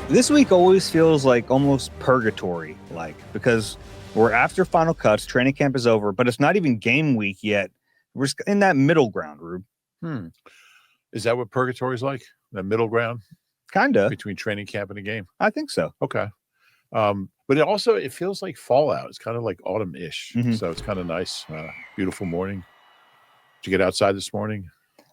This week always feels like almost purgatory, because we're after final cuts, training camp is over, but it's not even game week yet. We're in that middle ground, Rube. Is that what purgatory is like? The middle ground? Kinda. Between training camp and a game? I think so. Okay. But it feels like fall out. It's kind of like autumn-ish. So it's kind of nice. Beautiful morning. Did you get outside this morning?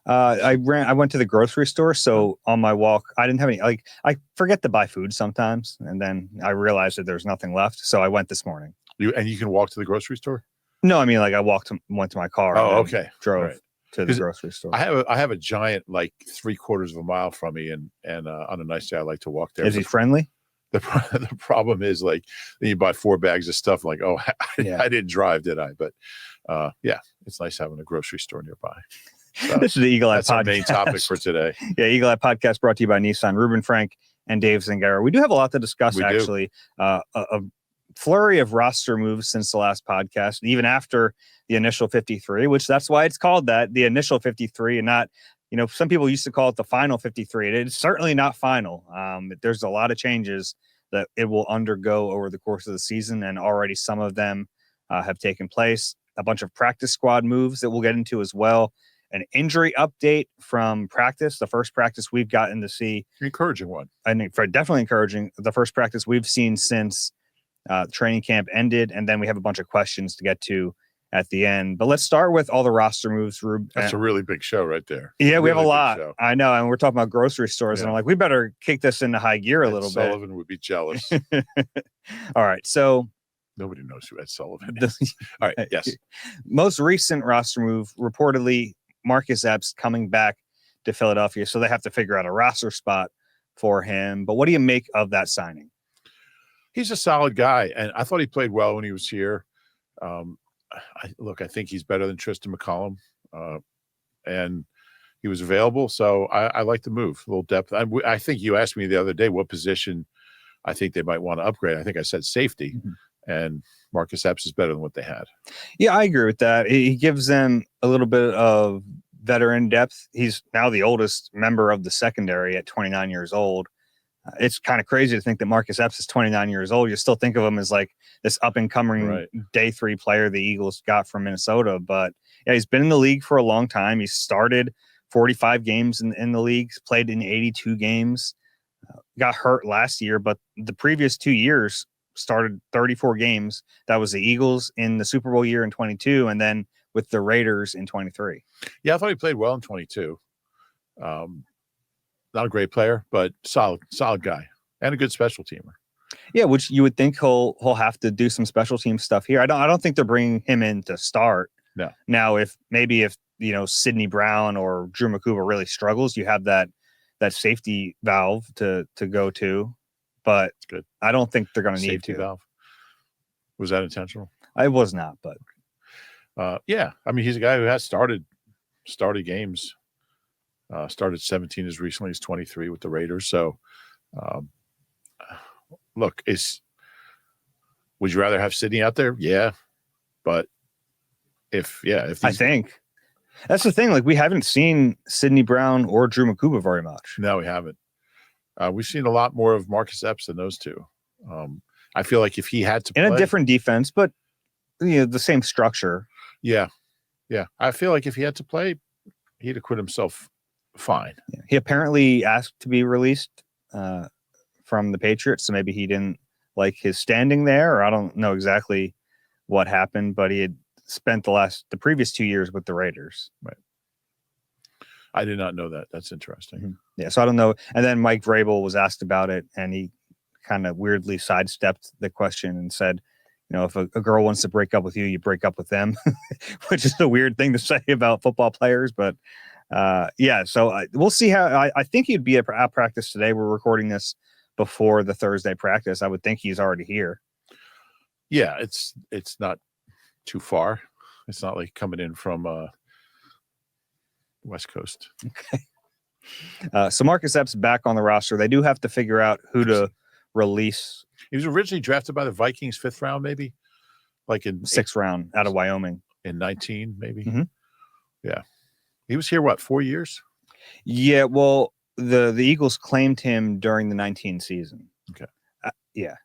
I went to the grocery store, so on my walk, I didn't have any, I forget to buy food sometimes, and then I realized that there's nothing left, so I went this morning. You can walk to the grocery store? No, I mean, I went to my car. Oh, okay. Drove to the grocery store. I have a giant, 3/4 of a mile from me, and on a nice day, I like to walk there. Is he friendly? The problem is, then you buy 4 bags of stuff, I didn't drive, did I? But it's nice having a grocery store nearby. So this is the Eagle Eye Podcast. That's our main topic for today. Yeah, Eagle Eye Podcast brought to you by Nissan, Reuben Frank, and Dave Zangaro. We do have a lot to discuss, actually. A flurry of roster moves since the last podcast, even after the initial 53, which that's why it's called that, the initial 53, and not, some people used to call it the final 53. It's certainly not final. There's a lot of changes that it will undergo over the course of the season, and already some of them have taken place. A bunch of practice squad moves that we'll get into as well. An injury update from practice, the first practice we've gotten to see. Encouraging one. I think definitely encouraging. The first practice we've seen since training camp ended, and then we have a bunch of questions to get to at the end. But let's start with all the roster moves, Rube. That's a really big show right there. Yeah, we have a lot. I know, and we're talking about grocery stores, and I'm like, we better kick this into high gear a little bit. Sullivan would be jealous. All right, so nobody knows who Ed Sullivan is. All right, yes. Most recent roster move, reportedly, Marcus Epps coming back to Philadelphia, so they have to figure out a roster spot for him. But what do you make of that signing? He's a solid guy, and I thought he played well when he was here. I think he's better than Tristan McCollum, and he was available, so I like the move. A little depth. I think you asked me the other day what position I think they might want to upgrade. I think I said safety, and Marcus Epps is better than what they had. Yeah, I agree with that. He gives them a little bit of veteran depth. He's now the oldest member of the secondary at 29 years old. It's kind of crazy to think that Marcus Epps is 29 years old. You still think of him as this up-and-coming day 3 player the Eagles got from Minnesota. But yeah, he's been in the league for a long time. He started 45 games in the league, played in 82 games, got hurt last year, but the previous 2 years started 34 games. That was the Eagles in the Super Bowl year in 22, and then with the Raiders in 23. Yeah, I thought he played well in 22. Not a great player, but solid guy and a good special teamer. Yeah, which you would think he'll have to do some special team stuff here. I don't think they're bringing him in to start. No. Now, if Sidney Brown or Drew McCouba really struggles, you have that safety valve to go to. But good. I don't think they're going to need safety valve. Was that intentional? I was not, but yeah. I mean, he's a guy who has started games. Started 17 as recently as 23 with the Raiders. So, look, would you rather have Sidney out there? Yeah, but if I think that's the thing. We haven't seen Sidney Brown or Drew McCouba very much. No, we haven't. We've seen a lot more of Marcus Epps than those two. I feel like if he had to play in a different defense, but the same structure. Yeah. I feel like if he had to play, he'd acquit himself fine. Yeah. He apparently asked to be released from the Patriots, so maybe he didn't like his standing there, or I don't know exactly what happened, but he had spent the previous 2 years with the Raiders. Right. I did not know that. That's interesting. Yeah, so I don't know. And then Mike Vrabel was asked about it, and he kind of weirdly sidestepped the question and said, if a girl wants to break up with you, you break up with them, which is a weird thing to say about football players, but so we'll see how. I think he'd be at practice today. We're recording this before the Thursday practice. I would think he's already here. Yeah, it's not too far. It's not like coming in from West Coast. Okay. So Marcus Epps back on the roster. They do have to figure out who to release. He was originally drafted by the Vikings 5th round, maybe, in 6th round out of Wyoming in 19, maybe. Mm-hmm. Yeah. He was here, 4 years? Yeah, well, the Eagles claimed him during the 19 season. Okay. Yeah.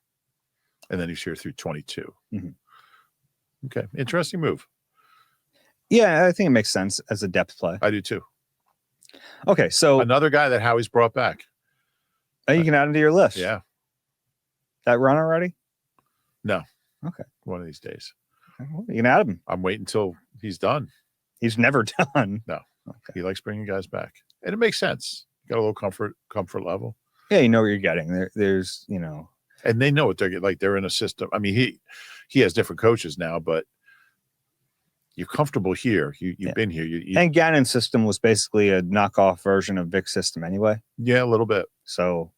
And then he's here through 22. Mhm. Okay. Interesting move. Yeah, I think it makes sense as a depth play. I do too. Okay, so Another guy that Howie's brought back. you can add him to your list. Yeah. That run already? No. Okay. One of these days. Well, you can add him. I'm waiting until he's done. He's never done. No. Okay. He likes bringing guys back. And it makes sense. Got a little comfort level. Yeah, you know what you're getting. There's, And they know what they're getting. Like, they're in a system. I mean, he has different coaches now, but you're comfortable here. You've been here. And Gannon's system was basically a knockoff version of Vic's system anyway. Yeah, a little bit. So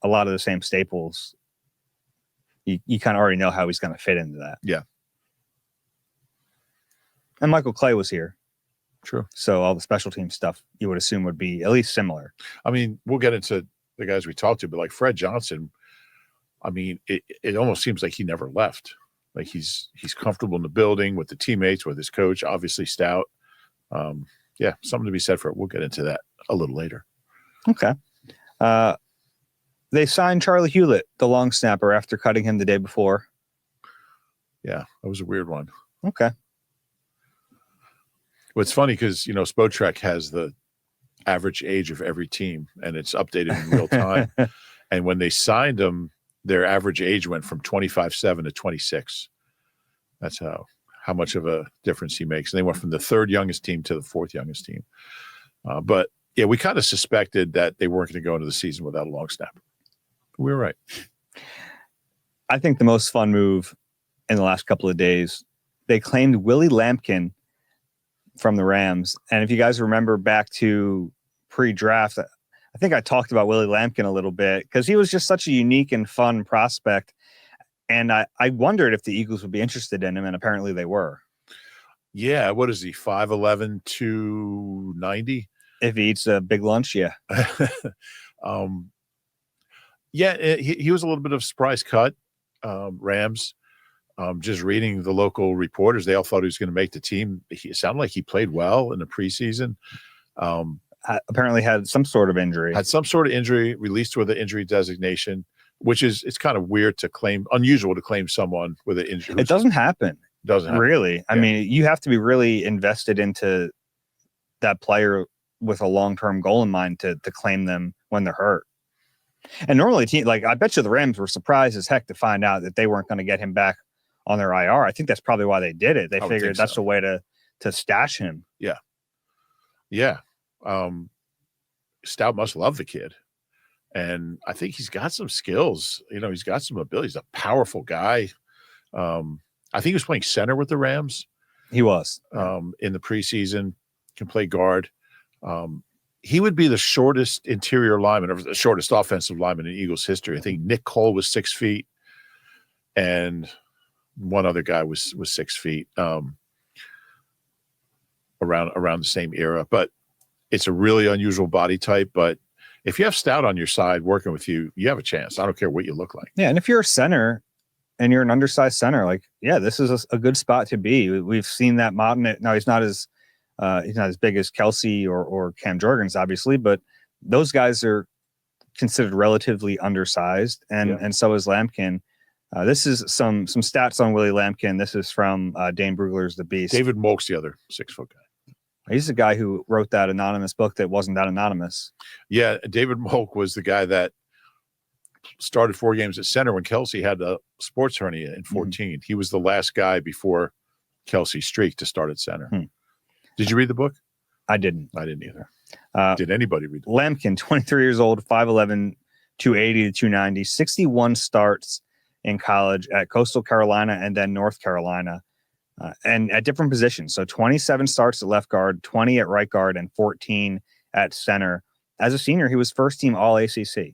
a lot of the same staples, you kind of already know how he's going to fit into that. Yeah. And Michael Clay was here. True. So all the special team stuff you would assume would be at least similar. I mean, we'll get into the guys we talked to, but like Fred Johnson, I mean, it almost seems like he never left. Like he's comfortable in the building with the teammates, with his coach, obviously stout. Yeah, something to be said for it. We'll get into that a little later. Okay. They signed Charlie Hewlett, the long snapper, after cutting him the day before. Yeah, that was a weird one. Okay. Well, it's funny because, Spotrac has the average age of every team, and it's updated in real time. And when they signed him, their average age went from 25.7 to 26. That's how much of a difference he makes. And they went from the third youngest team to the fourth youngest team. But yeah, we kind of suspected that they weren't going to go into the season without a long snapper. We were right. I think the most fun move in the last couple of days, they claimed Willie Lampkin from the Rams. And if you guys remember back to pre-draft, I think I talked about Willie Lampkin a little bit because he was just such a unique and fun prospect. And I wondered if the Eagles would be interested in him, and apparently they were. Yeah, what is he, 5'11", 290? If he eats a big lunch, yeah. Yeah, he was a little bit of a surprise cut. Rams, just reading the local reporters, they all thought he was going to make the team. It sounded like he played well in the preseason. Apparently had some sort of injury. Released with an injury designation, which it's kind of weird to claim, unusual to claim someone with an injury. It doesn't happen. Really. I mean, you have to be really invested into that player with a long-term goal in mind to claim them when they're hurt. And normally, I bet you the Rams were surprised as heck to find out that they weren't going to get him back on their IR. I think that's probably why they did it. They figured that's a way to stash him. Yeah. Yeah. Stout must love the kid. And I think he's got some skills. He's got some ability. He's a powerful guy. I think he was playing center with the Rams. He was. In the preseason, can play guard. He would be the shortest interior lineman, or the shortest offensive lineman in Eagles history. I think Nick Cole was 6 feet, and one other guy was 6 feet, around the same era. But it's a really unusual body type. But if you have Stout on your side working with you, you have a chance. I don't care what you look like. Yeah, and if you're a center and you're an undersized center, this is a good spot to be. We've seen that Motton. Now he's not as big as Kelsey or Cam Jorgens, obviously, but those guys are considered relatively undersized, and so is Lampkin. This is some stats on Willie Lampkin. This is from Dane Brugler's The Beast. David Molk's the other 6-foot guy. He's the guy who wrote that anonymous book that wasn't that anonymous. Yeah, David Molk was the guy that started 4 games at center when Kelsey had the sports hernia in 14. Mm-hmm. He was the last guy before Kelsey streaked to start at center. Did you read the book? I didn't. I didn't either. Did anybody read it? Lampkin, 23 years old, 5'11", 280 to 290, 61 starts in college at Coastal Carolina and then North Carolina, and at different positions. So 27 starts at left guard, 20 at right guard, and 14 at center. As a senior, he was first team All ACC.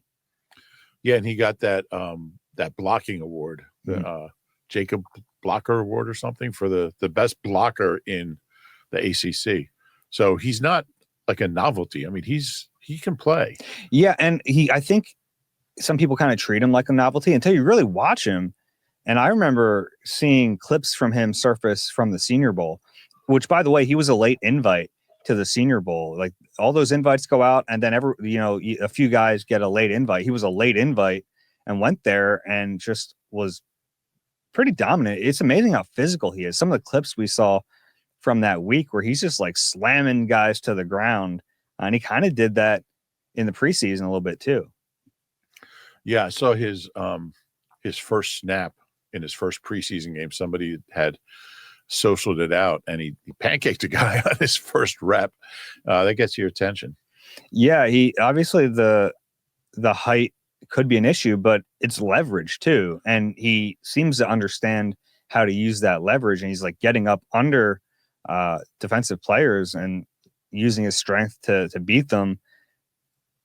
Yeah, and he got that blocking award, the Jacob Blocker Award or something, for the best blocker in the ACC. So he's not like a novelty. I mean, he can play. Yeah, and I think some people kind of treat him like a novelty until you really watch him. And I remember seeing clips from him surface from the Senior Bowl, which, by the way, he was a late invite. to the Senior Bowl. Like all those invites go out, and then a few guys get a late invite. He was a late invite and went there and just was pretty dominant. It's amazing how physical he is. Some of the clips we saw from that week where he's just like slamming guys to the ground, and he kind of did that in the preseason a little bit too. Yeah, I saw his first snap in his first preseason game. Somebody had socialed it out, and he pancaked a guy on his first rep. That gets your attention. Yeah, he obviously the height could be an issue, but it's leverage too, and he seems to understand how to use that leverage. And he's like getting up under defensive players and using his strength to beat them.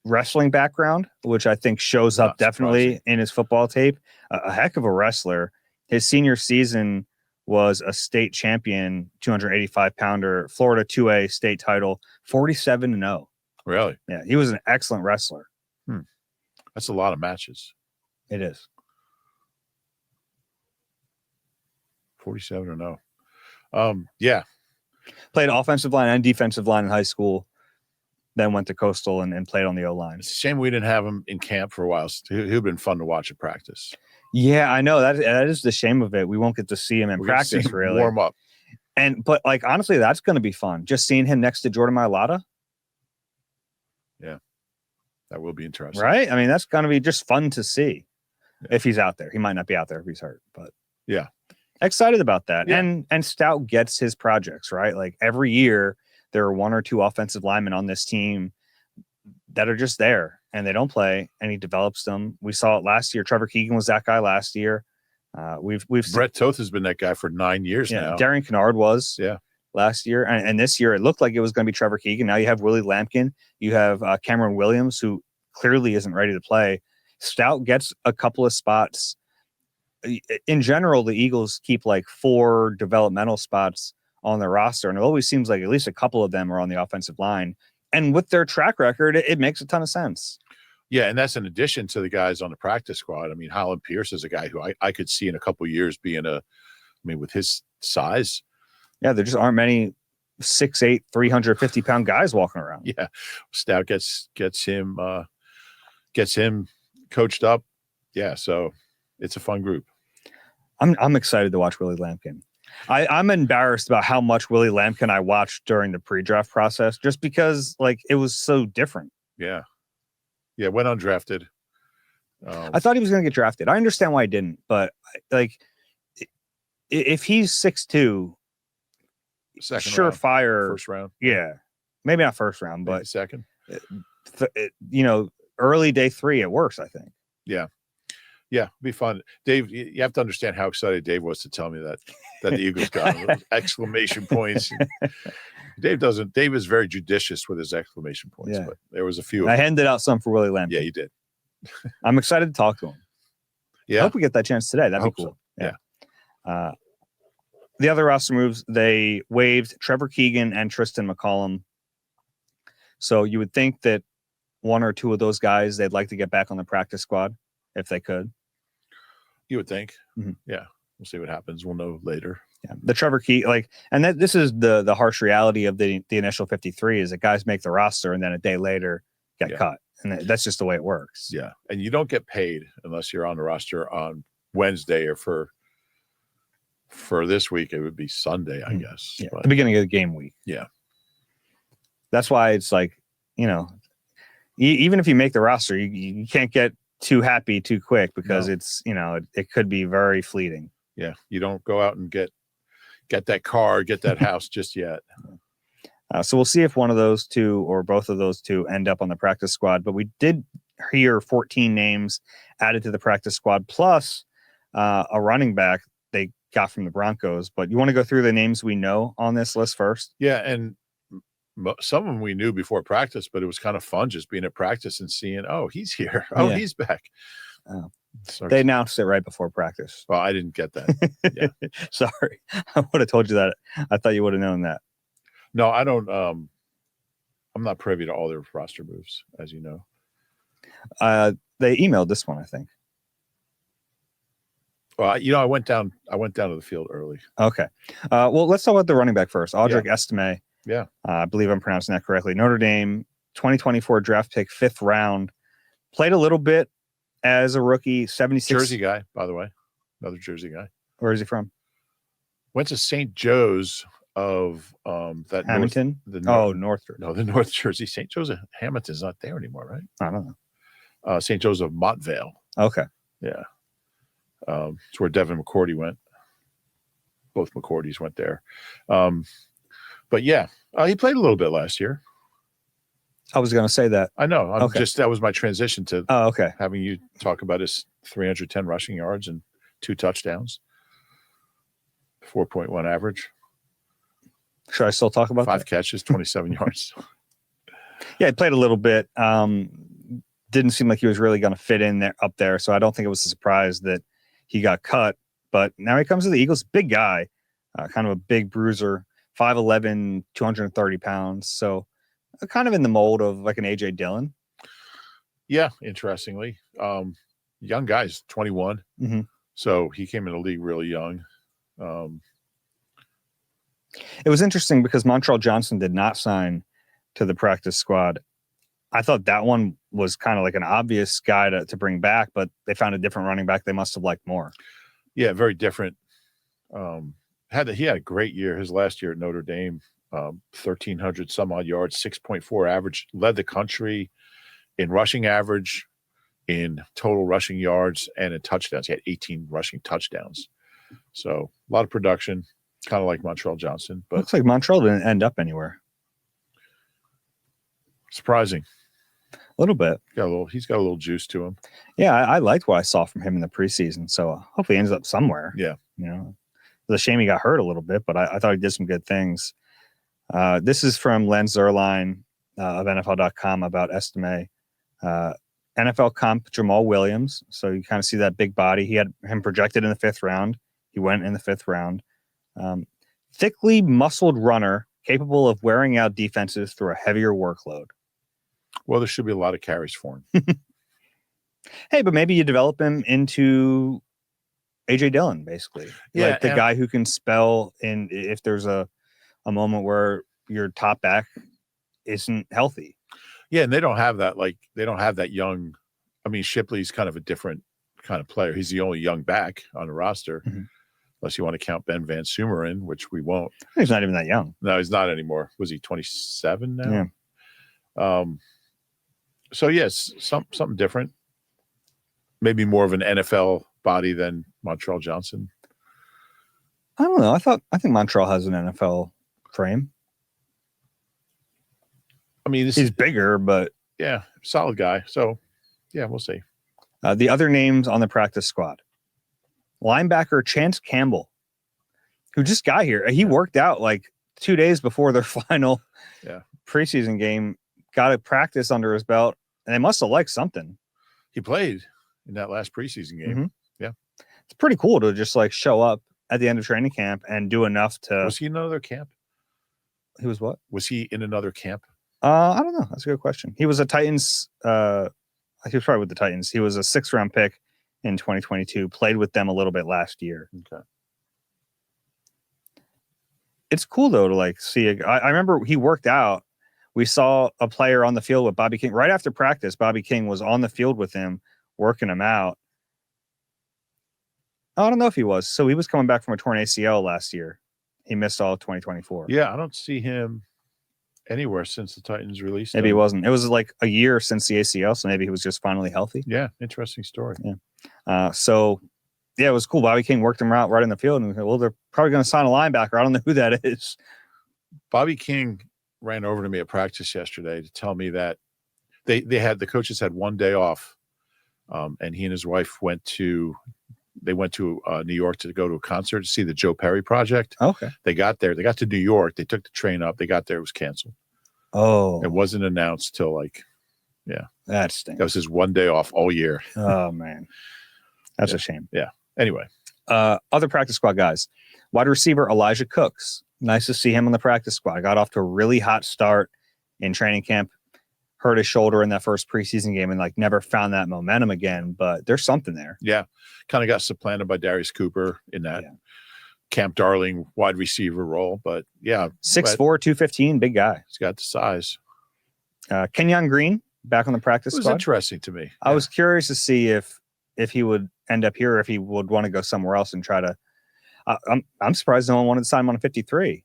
Wrestling background, which I think shows up definitely in his football tape. A heck of a wrestler. His senior season was a state champion, 285-pounder, Florida 2A state title, 47-0. Really? Yeah, he was an excellent wrestler. That's a lot of matches. It is. 47-0. Yeah. Played offensive line and defensive line in high school. Then went to Coastal and played on the O-line. It's a shame we didn't have him in camp for a while. He'd been fun to watch at practice. Yeah, I know. That is the shame of it. We won't get to see him in practice, really. Warm up. But like, honestly, that's going to be fun. Just seeing him next to Jordan Mailata. Yeah, that will be interesting. Right? I mean, that's going to be just fun to see if he's out there. He might not be out there if he's hurt, but yeah. Excited about that. Yeah. And Stout gets his projects, right? Like every year, there are one or two offensive linemen on this team that are just there and they don't play, and he develops them. We saw it last year. Trevor Keegan was that guy last year. We've Brett Toth has been that guy for 9 years now. Darian Kennard was Yeah. last year. And this year it looked like it was going to be Trevor Keegan. Now you have Willie Lampkin. You have Cameron Williams, who clearly isn't ready to play. Stout gets a couple of spots. In general, the Eagles keep like 4 developmental spots on their roster, and it always seems like at least a couple of them are on the offensive line. And with their track record, it makes a ton of sense. Yeah, and that's in addition to the guys on the practice squad. I mean, Holland Pierce is a guy who I could see in a couple of years being with his size. Yeah, there just aren't many 6'8", 350-pound guys walking around. Yeah, Stout gets him coached up. Yeah, so it's a fun group. I'm excited to watch Willie Lampkin. I'm embarrassed about how much Willie Lampkin I watched during the pre-draft process, just because like it was so different. Yeah. Yeah. Went undrafted. I thought he was going to get drafted. I understand why he didn't, but like if he's 6'2", surefire first round. Yeah. Maybe not first round, Maybe but second. Early day 3 at worst, I think. Yeah. Yeah, it'd be fun. Dave, you have to understand how excited Dave was to tell me that the Eagles got him. Exclamation points. Dave is very judicious with his exclamation points, but there was a few. I handed out some for Willie Lampkin. Yeah, you did. I'm excited to talk to him. Yeah. I hope we get that chance today. That'd be cool. So. Yeah. The other roster moves, they waived Trevor Keegan and Tristan McCollum. So you would think that one or two of those guys, they'd like to get back on the practice squad if they could. You would think. Mm-hmm. Yeah. We'll see what happens. We'll know later. Yeah. The Trevor Key, this is the harsh reality of the initial 53 is that guys make the roster and then a day later get cut. And that's just the way it works. Yeah. And you don't get paid unless you're on the roster on Wednesday, or for this week, it would be Sunday, I guess. Yeah. But, the beginning of the game week. Yeah. That's why it's like, even if you make the roster, you can't get too happy too quick because it's, it could be very fleeting. Yeah. You don't go out and get that car, get that house just yet. So we'll see if one of those two or both of those two end up on the practice squad. But we did hear 14 names added to the practice squad, plus a running back they got from the Broncos. But you want to go through the names we know on this list first? Yeah. And some of them we knew before practice, but it was kind of fun just being at practice and seeing, oh, he's here. Oh, he's back. Oh. They announced it right before practice. Well, I didn't get that. Yeah. Sorry. I would have told you that. I thought you would have known that. No, I don't. I'm not privy to all their roster moves, as you know. They emailed this one, I think. Well, I went down to the field early. Okay. Well, let's talk about the running back first. Audric Estime. Yeah. I believe I'm pronouncing that correctly. Notre Dame, 2024 draft pick, 5th round. Played a little bit as a rookie, 76. Jersey guy, by the way. Another Jersey guy. Where is he from? Went to St. Joe's of that Hamilton? North Jersey. St. Joe's of Hamilton's not there anymore, right? I don't know. St. Joe's of Montvale. Okay. Yeah. It's where Devin McCourty went. Both McCourtys went there. But yeah, he played a little bit last year. I was going to say that. I know. Okay. That was my transition to okay. having you talk about his 310 rushing yards and 2 touchdowns, 4.1 average. Should I still talk about 5 that? catches, 27 yards. Yeah, he played a little bit. Didn't seem like he was really going to fit in there up there. So I don't think it was a surprise that he got cut. But now he comes to the Eagles, big guy, kind of a big bruiser, 5'11", 230 pounds. So kind of in the mold of like an A.J. Dillon. Yeah, interestingly. Young guys, 21. Mm-hmm. So he came in the league really young. It was interesting because Montreal Johnson did not sign to the practice squad. I thought that one was kind of like an obvious guy to bring back, but they found a different running back they must have liked more. Yeah, very different. He had a great year. His last year at Notre Dame, 1,300 some odd yards, 6.4 average, led the country in rushing average, in total rushing yards, and in touchdowns. He had 18 rushing touchdowns. So a lot of production, kind of like Montreal Johnson. But looks like Montreal didn't end up anywhere. Surprising. A little bit. He's got a little juice to him. Yeah, I liked what I saw from him in the preseason. So hopefully he ends up somewhere. Yeah. It's a shame he got hurt a little bit, but I thought he did some good things. This is from Len Zerline of NFL.com about Estime. NFL comp Jamal Williams. So you kind of see that big body. He had him projected in the 5th round. He went in the 5th round. Thickly muscled runner, capable of wearing out defenses through a heavier workload. Well, there should be a lot of carries for him. Hey, but maybe you develop him into A.J. Dillon, basically. Yeah, like the guy who can spell in if there's a moment where your top back isn't healthy. Yeah, and they don't have that. They don't have that young. I mean, Shipley's kind of a different kind of player. He's the only young back on the roster, unless you want to count Ben Van Sumer in, which we won't. He's not even that young. No, he's not anymore. Was he 27 now? Yeah. So yes, something different. Maybe more of an NFL body than Montreal Johnson. I don't know. I think Montreal has an NFL frame. I mean, he's bigger, but yeah, solid guy. So yeah, we'll see. The other names on the practice squad: linebacker Chance Campbell, who just got here. He worked out like 2 days before their final preseason game. Got a practice under his belt, and they must have liked something. He played in that last preseason game. Mm-hmm. Yeah, it's pretty cool to just like show up at the end of training camp and do enough to. Was he in another camp? He was what? Was he in another camp? I don't know. That's a good question. He was a Titans. He was probably with the Titans. He was a 6th round pick in 2022. Played with them a little bit last year. Okay. It's cool though to like see. I remember he worked out. We saw a player on the field with Bobby King right after practice. Bobby King was on the field with him, working him out. I don't know if he was. So he was coming back from a torn ACL last year. He missed all of 2024. Yeah, I don't see him anywhere since the Titans released him. Maybe he wasn't. It was like a year since the ACL, so maybe he was just finally healthy. Yeah, interesting story. Yeah. So yeah, it was cool. Bobby King worked him out right in the field, and well, they're probably going to sign a linebacker. I don't know who that is. Bobby King ran over to me at practice yesterday to tell me that the coaches had 1 day off, and he and his wife went to New York to go to a concert to see the Joe Perry project. Okay. They got to New York. They took the train up. They got there. It was canceled. Oh. It wasn't announced till that stinks. That was his 1 day off all year. Oh man. That's a shame. Yeah. Anyway. Other practice squad guys. Wide receiver Elijah Cooks. Nice to see him on the practice squad. Got off to a really hot start in training camp. Hurt his shoulder in that first preseason game and like never found that momentum again. But there's something there. Yeah. Kind of got supplanted by Darius Cooper in that. Camp Darling wide receiver role. But yeah, 6'4", 215, big guy. He's got the size. Kenyon Green back on the practice It was squad. interesting to me. I was curious to see if he would end up here, or if he would want to go somewhere else and try to. I'm surprised no one wanted to sign him on a 53.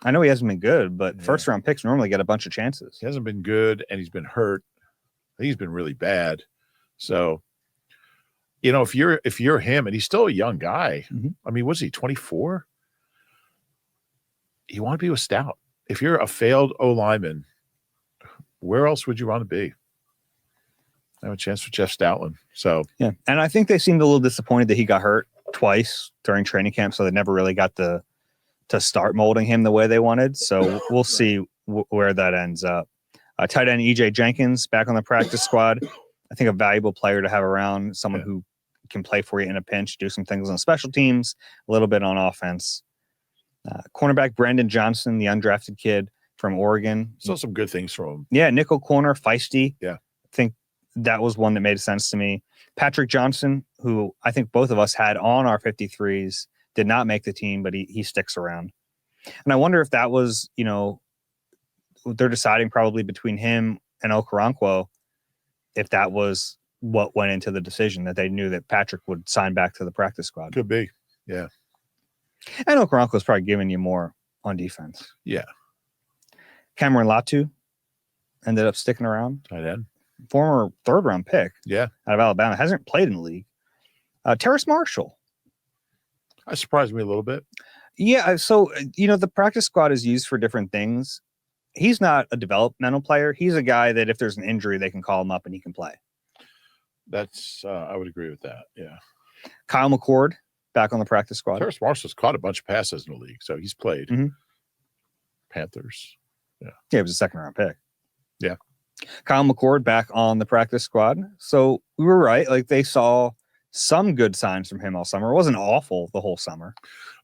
I know he hasn't been good, but first round picks normally get a bunch of chances. He hasn't been good, and he's been hurt. I think he's been really bad. So, if you're him, and he's still a young guy. Mm-hmm. I mean, was he 24? You want to be with Stout. If you're a failed O lineman, where else would you want to be? I have a chance for Jeff Stoutland. So yeah, and I think they seemed a little disappointed that he got hurt twice during training camp, so they never really got to start molding him the way they wanted. So we'll see where that ends up. Tight end EJ Jenkins back on the practice squad. I think a valuable player to have around, someone who can play for you in a pinch, do some things on special teams, a little bit on offense. Cornerback Brandon Johnson, the undrafted kid from Oregon. Saw some good things from him. Yeah, nickel corner, feisty. Yeah. I think that was one that made sense to me. Patrick Johnson, who I think both of us had on our 53s, did not make the team, but he sticks around. And I wonder if that was, they're deciding probably between him and Okoronkwo, if that was what went into the decision, that they knew that Patrick would sign back to the practice squad. Could be. Yeah. And Okoronkwo's probably giving you more on defense. Yeah. Cameron Latu ended up sticking around. Tight end. Former third-round pick. Yeah. Out of Alabama. Hasn't played in the league. Terrace Marshall. That surprised me a little bit. Yeah. So, the practice squad is used for different things. He's not a developmental player. He's a guy that if there's an injury, they can call him up and he can play. That's I would agree with that. Yeah. Kyle McCord back on the practice squad. Terrace Marshall's caught a bunch of passes in the league, so he's played. Mm-hmm. Panthers. Yeah. Yeah, it was a second-round pick. Yeah. Kyle McCord back on the practice squad. So we were right. Like, they saw some good signs from him all summer. It wasn't awful the whole summer.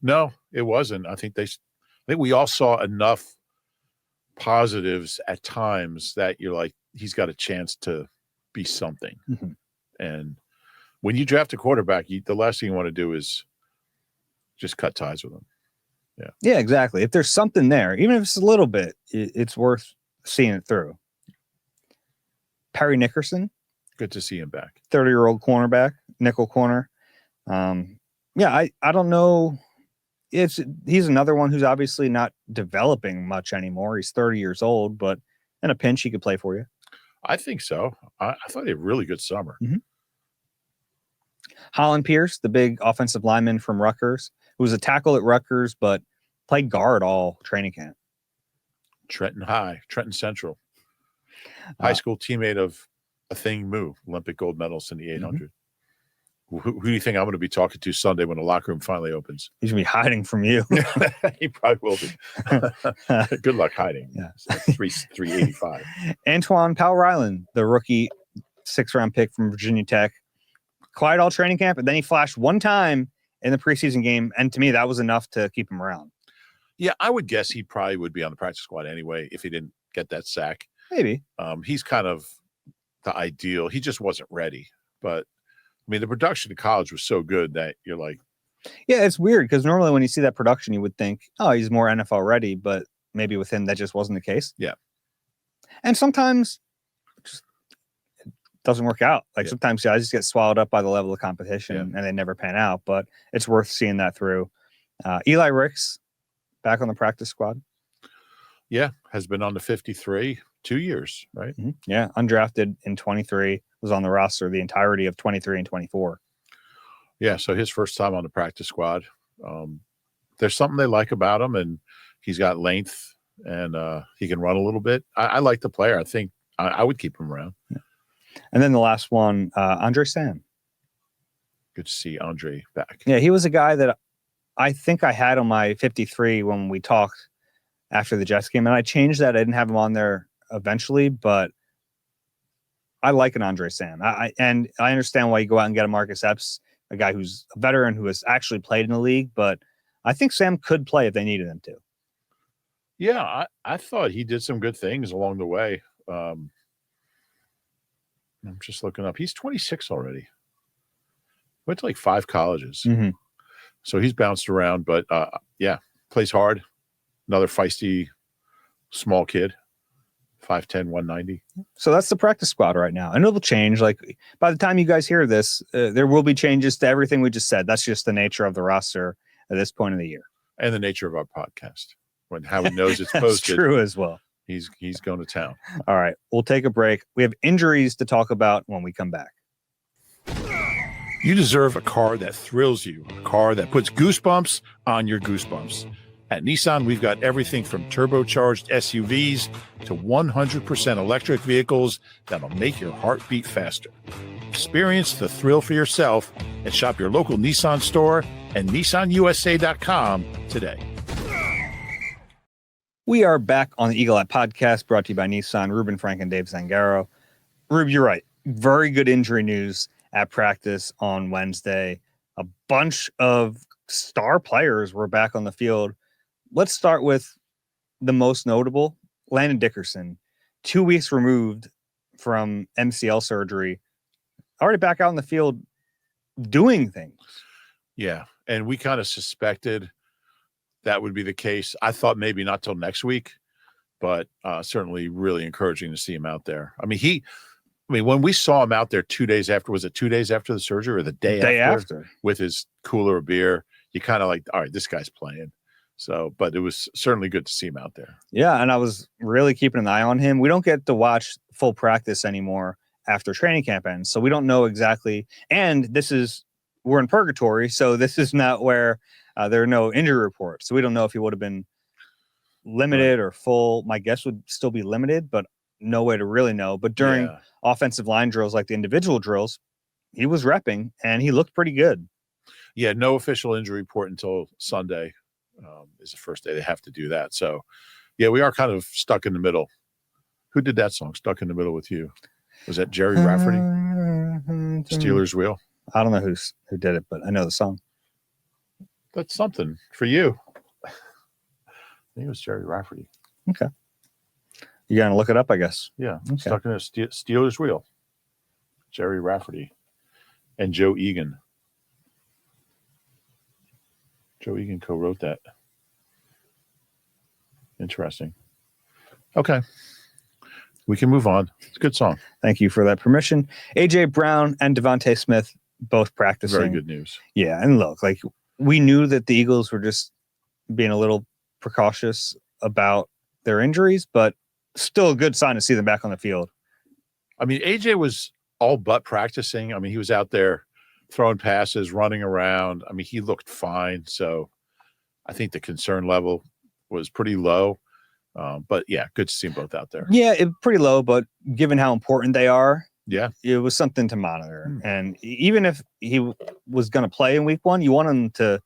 No, it wasn't. I think we all saw enough positives at times that you're like, he's got a chance to be something. Mm-hmm. And when you draft a quarterback, the last thing you want to do is just cut ties with him. Yeah. Yeah, exactly. If there's something there, even if it's a little bit, it's worth seeing it through. Perry Nickerson. Good to see him back. 30-year-old cornerback, nickel corner. I don't know. He's another one who's obviously not developing much anymore. He's 30 years old, but in a pinch, he could play for you. I think so. I thought he had a really good summer. Mm-hmm. Holland Pierce, the big offensive lineman from Rutgers, who was a tackle at Rutgers, but played guard all training camp. Trenton Central. High school teammate of Athing Mu, Olympic gold medalist in the 800. Mm-hmm. Who do you think I'm going to be talking to Sunday when the locker room finally opens? He's going to be hiding from you. He probably will be. Good luck hiding. Yeah. 385. Antoine Powell-Ryland, the rookie 6th-round pick from Virginia Tech. Quiet all training camp, and then he flashed one time in the preseason game, and to me, that was enough to keep him around. Yeah, I would guess he probably would be on the practice squad anyway if he didn't get that sack. Maybe. He's kind of the ideal. He just wasn't ready. But, I mean, the production in college was so good that you're like. Yeah, it's weird because normally when you see that production, you would think, oh, he's more NFL ready. But maybe with him, that just wasn't the case. Yeah. And sometimes it doesn't work out. Like sometimes guys just get swallowed up by the level of competition and they never pan out. But it's worth seeing that through. Eli Ricks back on the practice squad. Yeah, has been on the 53 2 years, right? Mm-hmm. Yeah, undrafted in 23, was on the roster the entirety of 23 and 24. Yeah, so his first time on the practice squad. There's something they like about him, and he's got length, and he can run a little bit. I like the player. I think I would keep him around. Yeah. And then the last one, Andre Sam. Good to see Andre back. Yeah, he was a guy that I think I had on my 53 when we talked after the Jets game, and I changed that. I didn't have him on there eventually, but I like an Andre Sam. And I understand why you go out and get a Marcus Epps, a guy who's a veteran who has actually played in the league, but I think Sam could play if they needed him to. Yeah, I thought he did some good things along the way. I'm just looking up. He's 26 already. Went to like 5 colleges. Mm-hmm. So he's bounced around, but yeah, plays hard. Another feisty, small kid, 5'10", 190. So that's the practice squad right now. And it'll change. Like by the time you guys hear this, there will be changes to everything we just said. That's just the nature of the roster at this point of the year. And the nature of our podcast. When Howard knows it's That's posted, true as well. he's going to town. All right, we'll take a break. We have injuries to talk about when we come back. You deserve a car that thrills you, a car that puts goosebumps on your goosebumps. At Nissan, we've got everything from turbocharged SUVs to 100% electric vehicles that'll make your heart beat faster. Experience the thrill for yourself and shop your local Nissan store and nissanusa.com today. We are back on the Eagle Eye Podcast, brought to you by Nissan, Reuben Frank and Dave Zangaro. Rube, you're right. Very good injury news at practice on Wednesday. A bunch of star players were back on the field. Let's start with the most notable, Landon Dickerson, 2 weeks removed from MCL surgery, already back out in the field doing things. Yeah, and we kind of suspected that would be the case. I thought maybe not till next week, but certainly really encouraging to see him out there. I mean, when we saw him out there 2 days after, was it 2 days after the surgery or the day after with his cooler of beer, you kind of like, all right, this guy's playing. So, but it was certainly good to see him out there. Yeah, and I was really keeping an eye on him. We don't get to watch full practice anymore after training camp ends, so we don't know exactly. And we're in purgatory, so this is not where there are no injury reports. So we don't know if he would have been limited or full. My guess would still be limited, but no way to really know. But during offensive line drills, like the individual drills, he was repping and he looked pretty good. Yeah, no official injury report until Sunday. Is the first day they have to do that. So, yeah, we are kind of stuck in the middle. Who did that song, Stuck in the Middle with You? Was that Jerry Rafferty? Steelers Wheel? I don't know who did it, but I know the song. That's something for you. I think it was Jerry Rafferty. Okay. You got to look it up, I guess. Yeah. Okay. Stuck in a Steelers Wheel. Jerry Rafferty and Joe Egan. Joe Egan co-wrote that. Interesting. Okay. We can move on. It's a good song. Thank you for that permission. A.J. Brown and Devontae Smith both practicing. Very good news. Yeah, and look, like we knew that the Eagles were just being a little precautious about their injuries, but still a good sign to see them back on the field. I mean, A.J. was all but practicing. I mean, he was out there throwing passes, running around. I mean, he looked fine. So I think the concern level was pretty low. But yeah, good to see them both out there. Yeah, pretty low, but given how important they are, yeah, it was something to monitor. And even if he was going to play in week one, you want him to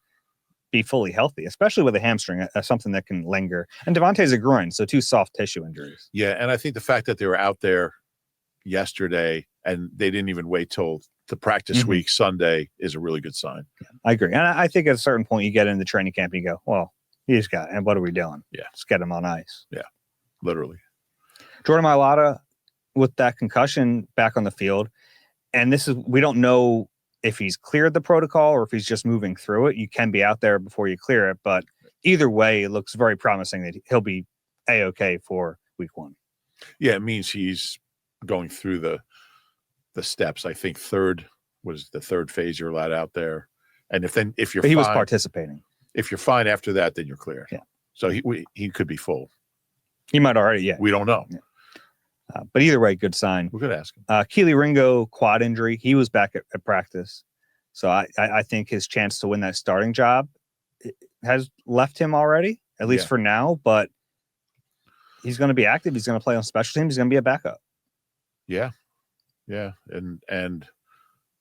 be fully healthy, especially with a hamstring, something that can linger. And Devontae's a groin, so 2 soft tissue injuries. Yeah, and I think the fact that they were out there yesterday and they didn't even wait till the practice week Sunday is a really good sign. Yeah, I agree. And I think at a certain point you get into training camp and you go, well, he's got, and what are we doing? Yeah. Let's get him on ice. Yeah, literally. Jordan Mailata with that concussion back on the field. And we don't know if he's cleared the protocol or if he's just moving through it. You can be out there before you clear it, but either way, it looks very promising that he'll be A-okay for week one. Yeah, it means he's going through the steps. I think third was the third phase you're allowed out there. And if you're but he fine, was participating. If you're fine after that, then you're clear. Yeah. So he could be full. He might already, yeah. We don't know. Yeah. But either way, good sign. We could ask him. Keely Ringo, quad injury. He was back at practice. So I think his chance to win that starting job has left him already, at least for now. But he's going to be active. He's going to play on special teams. He's going to be a backup. Yeah. Yeah. And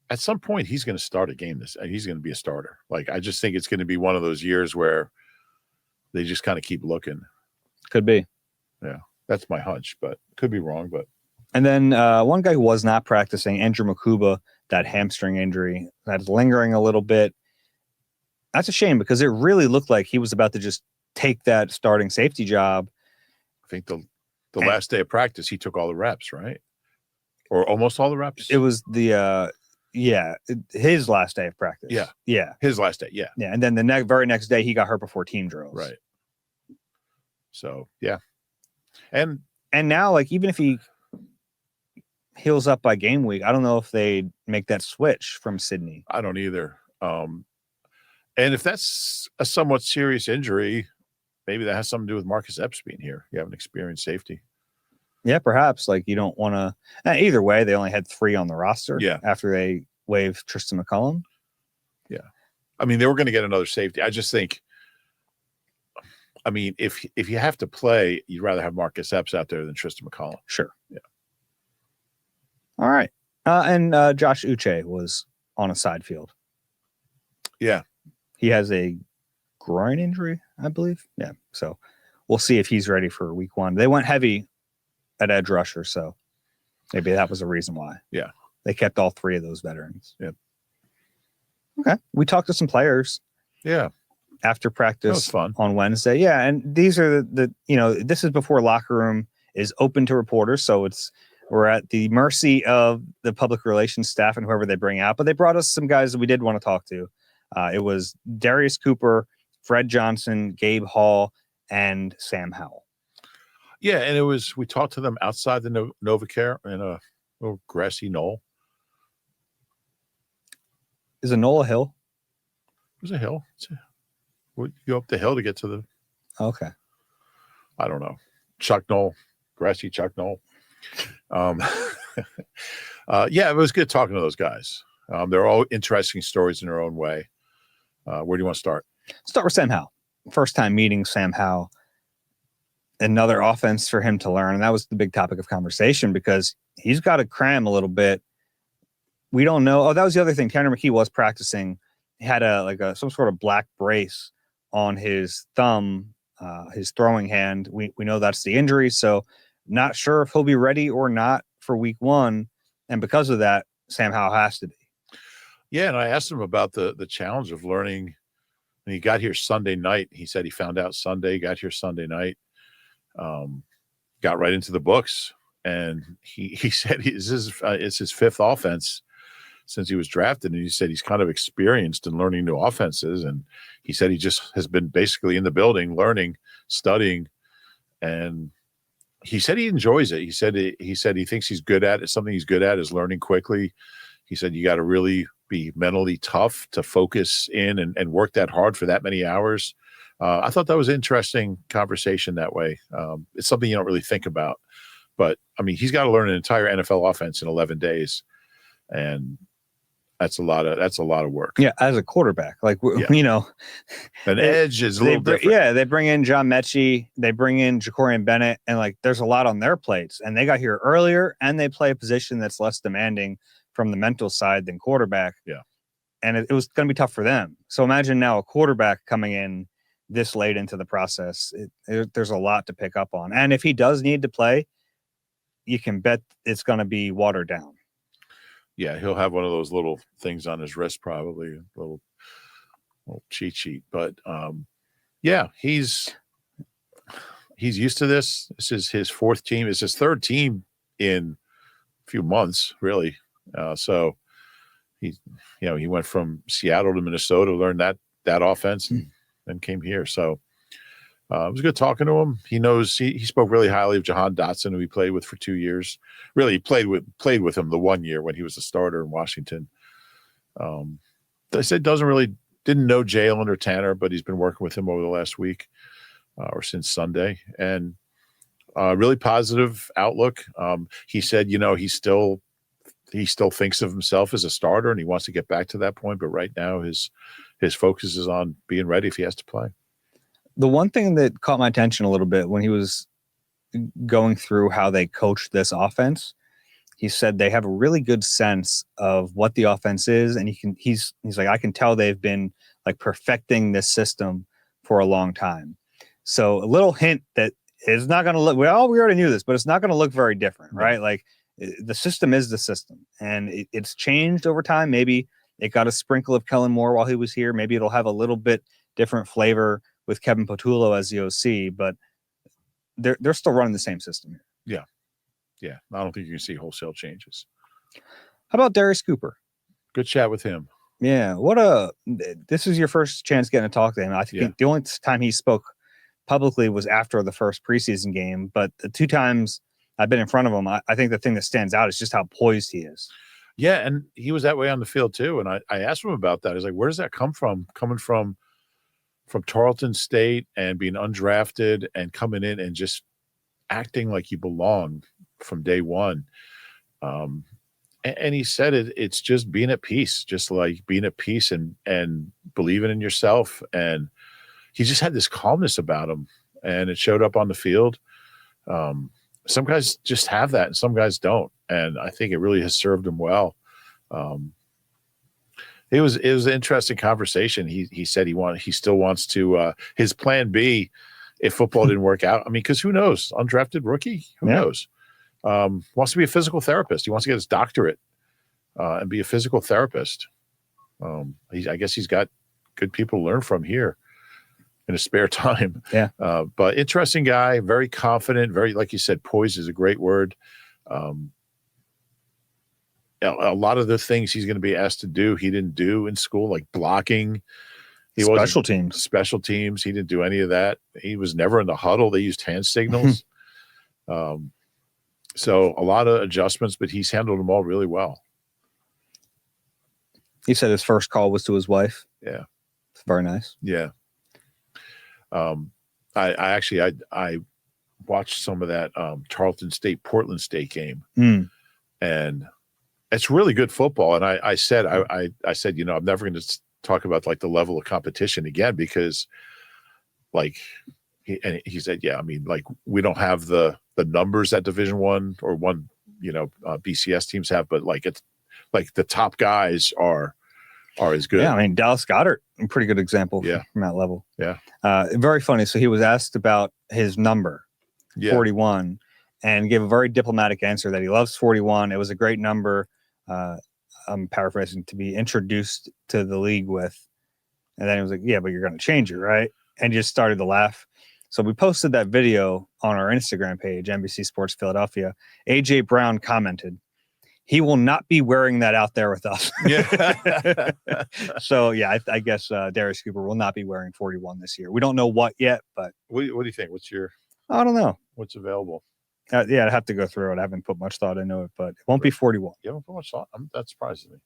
at some point, he's going to start a game. He's going to be a starter. Like, I just think it's going to be one of those years where they just kind of keep looking. Could be. Yeah. That's my hunch, but could be wrong. But and then one guy who was not practicing, Andrew Makuba, that hamstring injury that's lingering a little bit. That's a shame because it really looked like he was about to just take that starting safety job. I think the last day of practice, he took all the reps, right? Or almost all the reps. It was the Yeah, his last day of practice. Yeah. His last day. Yeah. And then the very next day, he got hurt before team drills. Right. So yeah, and now, like, even if he heals up by game week, I don't know if they make that switch from Sydney. I don't either. And if that's a somewhat serious injury, maybe that has something to do with Marcus Epps being here. You have an experienced safety. Yeah, perhaps. Like, you don't want to. Either way, they only had 3 on the roster. Yeah. After they waived Tristan McCullum. Yeah, I mean, they were going to get another safety. I just think, I mean, if you have to play, you'd rather have Marcus Epps out there than Tristan McCullum. Sure. Yeah. All right. And Josh Uche was on a side field. Yeah. He has a groin injury, I believe. Yeah. So we'll see if he's ready for week 1. They went heavy at edge rusher, so maybe that was a reason why. Yeah. They kept all 3 of those veterans. Yep. Okay. We talked to some players. Yeah. After practice fun. On Wednesday. Yeah. And these are the this is before locker room is open to reporters. So we're at the mercy of the public relations staff and whoever they bring out. But they brought us some guys that we did want to talk to. It was Darius Cooper, Fred Johnson, Gabe Hall, and Sam Howell. Yeah. And we talked to them outside the NovaCare in a little grassy knoll. Is a knoll a hill? It was a hill. You go up the hill to get to the. Okay. I don't know. Chuck Knoll, grassy Chuck Knoll. Yeah, it was good talking to those guys. They're all interesting stories in their own way. Where do you want to start? Start with Sam Howell. First time meeting Sam Howell. Another offense for him to learn. And that was the big topic of conversation because he's got to cram a little bit. We don't know. Oh, that was the other thing. Tanner McKee was practicing. He had some sort of black brace on his thumb, his throwing hand. We know that's the injury. So not sure if he'll be ready or not for week 1. And because of that, Sam Howell has to be. Yeah. And I asked him about the challenge of learning. When he got here Sunday night, he said he found out Sunday, got here Sunday night, got right into the books. And he said it's his 5th offense since he was drafted. And he said he's kind of experienced in learning new offenses. And he said he just has been basically in the building, learning, studying. And he said he enjoys it. He said he thinks he's good at it. Something he's good at is learning quickly. He said you got to really be mentally tough to focus in and work that hard for that many hours. I thought that was an interesting conversation that way. It's something you don't really think about. But, I mean, he's got to learn an entire NFL offense in 11 days. And that's a lot of work. Yeah, as a quarterback, like an edge is a little different. Yeah, they bring in John Mechie, they bring in Jacorian Bennett, and like there's a lot on their plates. And they got here earlier, and they play a position that's less demanding from the mental side than quarterback. Yeah, and it was going to be tough for them. So imagine now a quarterback coming in this late into the process. There's a lot to pick up on, and if he does need to play, you can bet it's going to be watered down. Yeah, he'll have one of those little things on his wrist, probably a little cheat sheet. But yeah, he's used to this. This is his 4th team. It's his 3rd team in a few months, really. So he went from Seattle to Minnesota, learned that offense, and then came here. So it was good talking to him. He knows he spoke really highly of Jahan Dotson, who he played with for 2 years. Really, he played with him the 1 year when he was a starter in Washington. They said didn't know Jalen or Tanner, but he's been working with him over the last week or since Sunday, and really positive outlook. He said, he still thinks of himself as a starter, and he wants to get back to that point. But right now, his focus is on being ready if he has to play. The one thing that caught my attention a little bit when he was going through how they coached this offense, he said they have a really good sense of what the offense is. And he's like, I can tell they've been like perfecting this system for a long time. So a little hint that it's not going to look, we already knew this, but it's not going to look very different, right? Like the system is the system, and it's changed over time. Maybe it got a sprinkle of Kellen Moore while he was here. Maybe it'll have a little bit different flavor with Kevin Patullo as the OC, but they're still running the same system here. Yeah. I don't think you can see wholesale changes. How about Darius Cooper? Good chat with him. Yeah. This is your first chance getting to talk to him. I think the only time he spoke publicly was after the first preseason game, but the 2 times I've been in front of him, I think the thing that stands out is just how poised he is. Yeah, and he was that way on the field too. And I asked him about that. I was like, where does that come from? Coming from Tarleton State and being undrafted and coming in and just acting like you belong from day one. And he said it's just being at peace, just like being at peace and believing in yourself. And he just had this calmness about him, and it showed up on the field. Some guys just have that and some guys don't. And I think it really has served him well. It was an interesting conversation. He said he still wants to, his plan B, if football didn't work out. I mean, because who knows? Undrafted rookie, who knows? Wants to be a physical therapist. He wants to get his doctorate and be a physical therapist. I guess he's got good people to learn from here in his spare time. Yeah. But interesting guy, very confident, very, like you said, poised is a great word. A lot of the things he's going to be asked to do, he didn't do in school, like blocking. Special teams. He didn't do any of that. He was never in the huddle. They used hand signals. So a lot of adjustments, but he's handled them all really well. He said his first call was to his wife. Yeah. It's very nice. Yeah. I watched some of that Tarleton State, Portland State game. And it's really good football. And I said, you know, I'm never going to talk about like the level of competition again, because like, he said, yeah, I mean, like we don't have the numbers that Division I or one, BCS teams have, but like it's like the top guys are as good. Yeah, I mean, Dallas Goedert, a pretty good example from that level. Yeah. Very funny. So he was asked about his number, 41, and gave a very diplomatic answer that he loves 41. It was a great number. I'm paraphrasing, to be introduced to the league with. And then he was like, yeah, but you're going to change it, right? And he just started to laugh. So we posted that video on our Instagram page, NBC Sports Philadelphia. AJ Brown commented, he will not be wearing that out there with us. Yeah. So, yeah, I guess Darius Cooper will not be wearing 41 this year. We don't know what yet, but. What do you think? I don't know. What's available? Yeah, I'd have to go through it. I haven't put much thought into it, but it won't be 41. You haven't put much thought? That surprises me.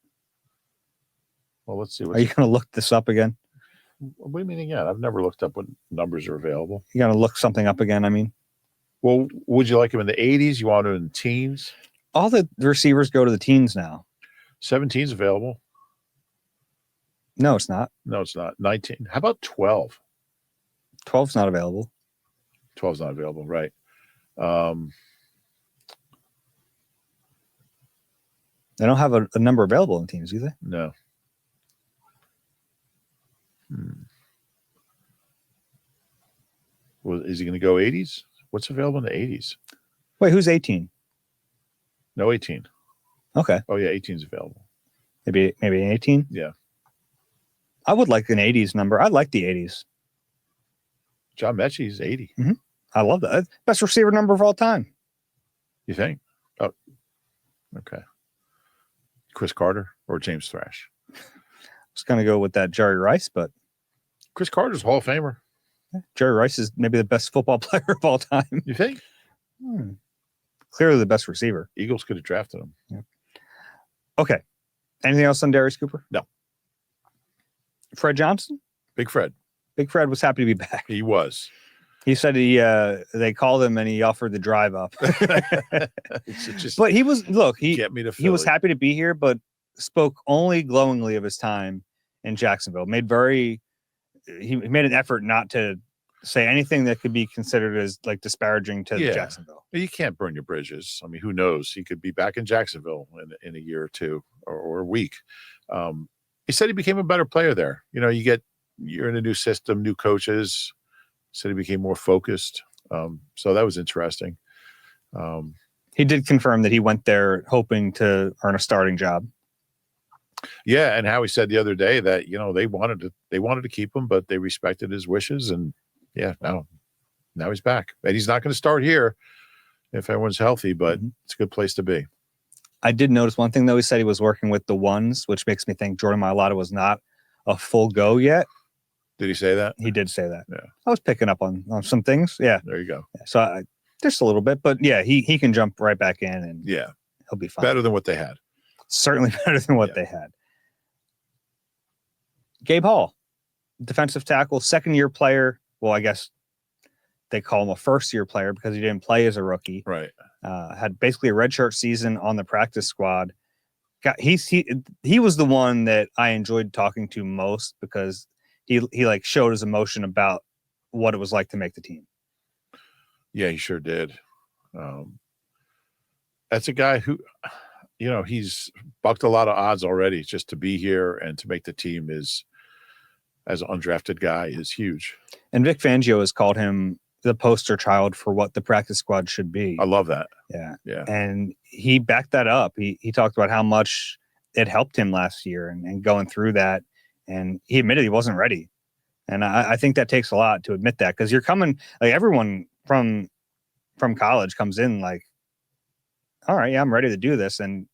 Well, let's see. Are you going to look this up again? What do you mean again? I've never looked up what numbers are available. You got to look something up again, I mean. Well, would you like him in the 80s? You want him in the teens? All the receivers go to the teens now. 17's available. No, it's not. No, it's not. 19. How about 12? 12's not available. 12's not available, right. They don't have a number available in teams, do they? No. Well, is he going to go 80s? What's available in the 80s? Wait, who's 18? No, 18. Okay. Oh, yeah, 18's available. Maybe an 18? Yeah. I would like an 80s number. I like the 80s. John Mechie's 80. Mm-hmm. I love that. Best receiver number of all time. You think? Oh, okay. Chris Carter or James Thrash? I was going to go with that Jerry Rice, but Chris Carter's Hall of Famer. Jerry Rice is maybe the best football player of all time. You think? Clearly the best receiver. Eagles could have drafted him. Yeah. Okay. Anything else on Darius Cooper? No. Fred Johnson? Big Fred. Big Fred was happy to be back. He was. He said they called him and he offered the drive up. But he was, he was happy to be here, but spoke only glowingly of his time in Jacksonville. He made an effort not to say anything that could be considered as like disparaging to Jacksonville. You can't burn your bridges. I mean, who knows? He could be back in Jacksonville in a year or two or a week. He said he became a better player there. You're in a new system, new coaches. Said he became more focused. So that was interesting. He did confirm that he went there hoping to earn a starting job. Yeah, and Howie said the other day that they wanted to keep him, but they respected his wishes, and now he's back. And he's not going to start here if everyone's healthy, but it's a good place to be. I did notice one thing, though. He said he was working with the ones, which makes me think Jordan Mailata was not a full go yet. Did he say that? He did say that. Yeah. I was picking up on some things. Yeah. There you go. Yeah. So just a little bit, but yeah, he can jump right back in and Yeah, he'll be fine. better than what they had. Certainly better than what they had. Gabe Hall, defensive tackle, second-year player. Well, I guess they call him a first-year player because he didn't play as a rookie. Right. Had basically a redshirt season on the practice squad. He was the one that I enjoyed talking to most because he like showed his emotion about what it was like to make the team. Yeah, he sure did. That's a guy who, he's bucked a lot of odds already. Just to be here and to make the team as an undrafted guy is huge. And Vic Fangio has called him the poster child for what the practice squad should be. I love that. Yeah. Yeah. And he backed that up. He talked about how much it helped him last year and going through that. And he admitted he wasn't ready. And I think that takes a lot to admit that because you're coming, like everyone from college comes in like, all right, yeah, I'm ready to do this. And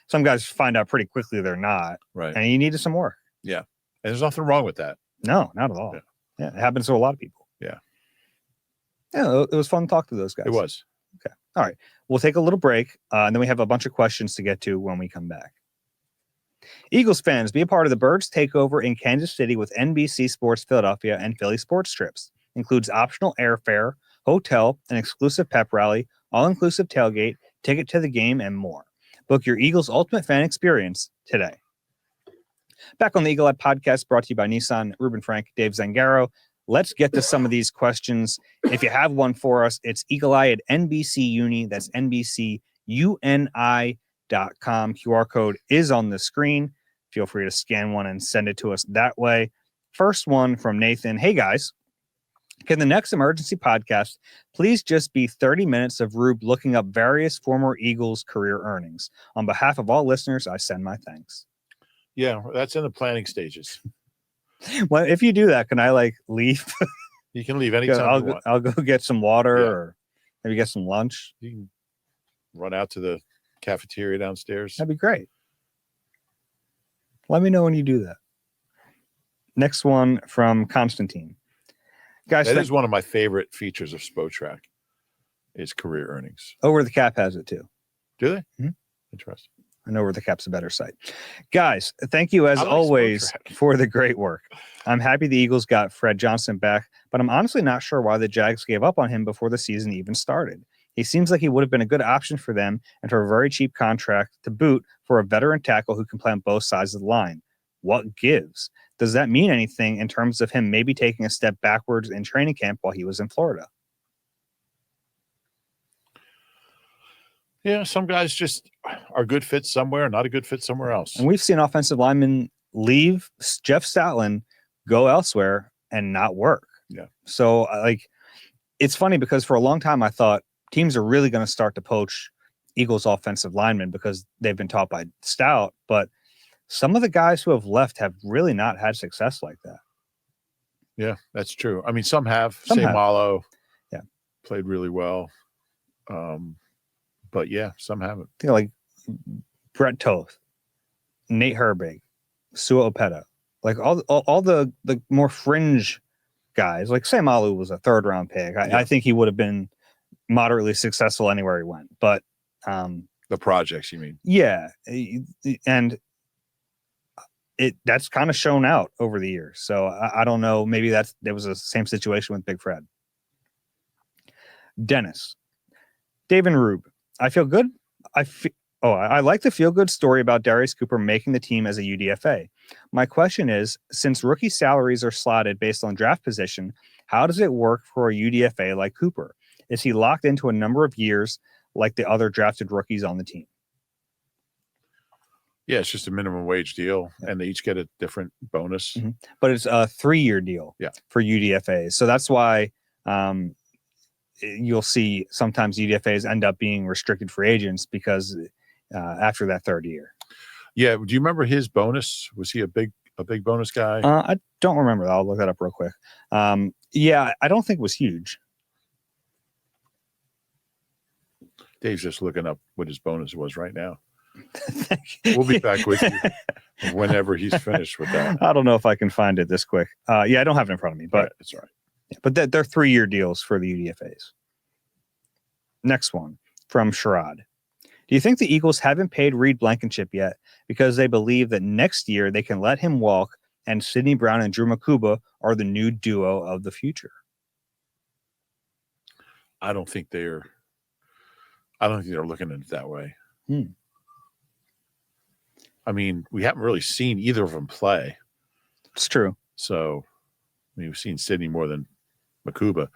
some guys find out pretty quickly they're not. Right. And you needed some more. Yeah. And there's nothing wrong with that. No, not at all. Yeah. It happens to a lot of people. Yeah. Yeah, it was fun to talk to those guys. It was. Okay. All right. We'll take a little break, and then we have a bunch of questions to get to when we come back. Eagles fans, be a part of the Birds Takeover in Kansas City with NBC Sports Philadelphia and Philly Sports Trips. Includes optional airfare, hotel, an exclusive pep rally, all-inclusive tailgate, ticket to the game, and more. Book your Eagles ultimate fan experience today. Back on the Eagle Eye Podcast, brought to you by Nissan, Reuben Frank, Dave Zangaro. Let's get to some of these questions. If you have one for us, it's eagle-eye at NBC Uni. That's NBCUNI.com. QR code is on the screen. Feel free to scan one and send it to us that way. First one from Nathan. Hey, guys. Can the next emergency podcast please just be 30 minutes of Rube looking up various former Eagles career earnings? On behalf of all listeners, I send my thanks. Yeah, that's in the planning stages. Well, if you do that, can I leave? You can leave anytime you want. I'll go get some water or maybe get some lunch. You can run out to the cafeteria downstairs. That'd be great. Let me know when you do that. Next one from Constantine. Guys, that is one of my favorite features of Spotrac is career earnings. Over the Cap has it too. Do they? Mm-hmm. Interesting. I know Over the Cap's a better site. Guys, thank you as always for the great work. I'm happy the Eagles got Fred Johnson back, but I'm honestly not sure why the Jags gave up on him before the season even started. He seems like he would have been a good option for them and for a very cheap contract to boot for a veteran tackle who can play on both sides of the line. What gives? Does that mean anything in terms of him maybe taking a step backwards in training camp while he was in Florida? Yeah, some guys just are good fits somewhere, not a good fit somewhere else. And we've seen offensive linemen leave Jeff Stoutland, go elsewhere, and not work. Yeah. So, it's funny because for a long time I thought teams are really going to start to poach Eagles offensive linemen because they've been taught by Stout, but some of the guys who have left have really not had success like that. Yeah, that's true. I mean, some have. Some have. Malo, yeah, played really well. But yeah, some haven't. I think like Brett Toth, Nate Herbig, Sua Opeta, all the more fringe guys. Like Sam Alu was a third round pick. I think he would have been moderately successful anywhere he went. But the projects, you mean? Yeah, and that's kind of shown out over the years. So I don't know. Maybe there was the same situation with Big Fred. Dennis, Dave and Rube. I feel good. I like the feel-good story about Darius Cooper making the team as a UDFA. My question is, since rookie salaries are slotted based on draft position, how does it work for a UDFA like Cooper? Is he locked into a number of years like the other drafted rookies on the team? Yeah, it's just a minimum wage deal, and they each get a different bonus. Mm-hmm. But it's a 3-year deal for UDFAs. So that's why you'll see sometimes UDFAs end up being restricted free agents because after that third year. Yeah. Do you remember his bonus? Was he a big bonus guy? I don't remember. I'll look that up real quick. Yeah, I don't think it was huge. Dave's just looking up what his bonus was right now. We'll be back with you whenever he's finished with that. I don't know if I can find it this quick. Yeah, I don't have it in front of me, but That's all right. But they're 3-year deals for the UDFAs. Next one from Sherrod. Do you think the Eagles haven't paid Reed Blankenship yet because they believe that next year they can let him walk and Sidney Brown and Drew Makuba are the new duo of the future? I don't think they're looking at it that way. I mean, we haven't really seen either of them play. It's true. So, I mean, we've seen Sidney more than Makuba.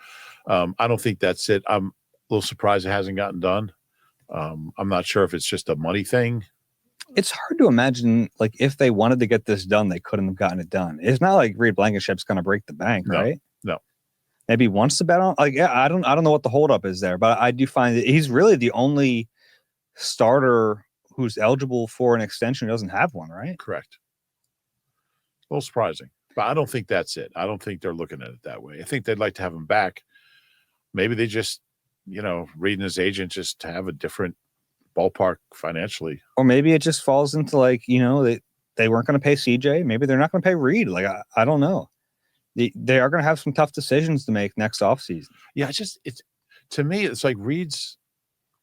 I don't think that's it. I'm a little surprised it hasn't gotten done. I'm not sure if it's just a money thing. It's hard to imagine, like, if they wanted to get this done, they couldn't have gotten it done. It's not like Reed Blankenship's going to break the bank, right? No. Maybe wants to bet on. Like, yeah, I don't know what the holdup is there, but I do find that he's really the only starter who's eligible for an extension who doesn't have one, right? Correct. A little surprising, but I don't think that's it. I don't think they're looking at it that way. I think they'd like to have him back. Maybe they just, Reed and his agent just have a different ballpark financially. Or maybe it just falls into they weren't going to pay CJ. Maybe they're not going to pay Reed. Like, I don't know. They are going to have some tough decisions to make next offseason. Yeah, to me, it's like Reed's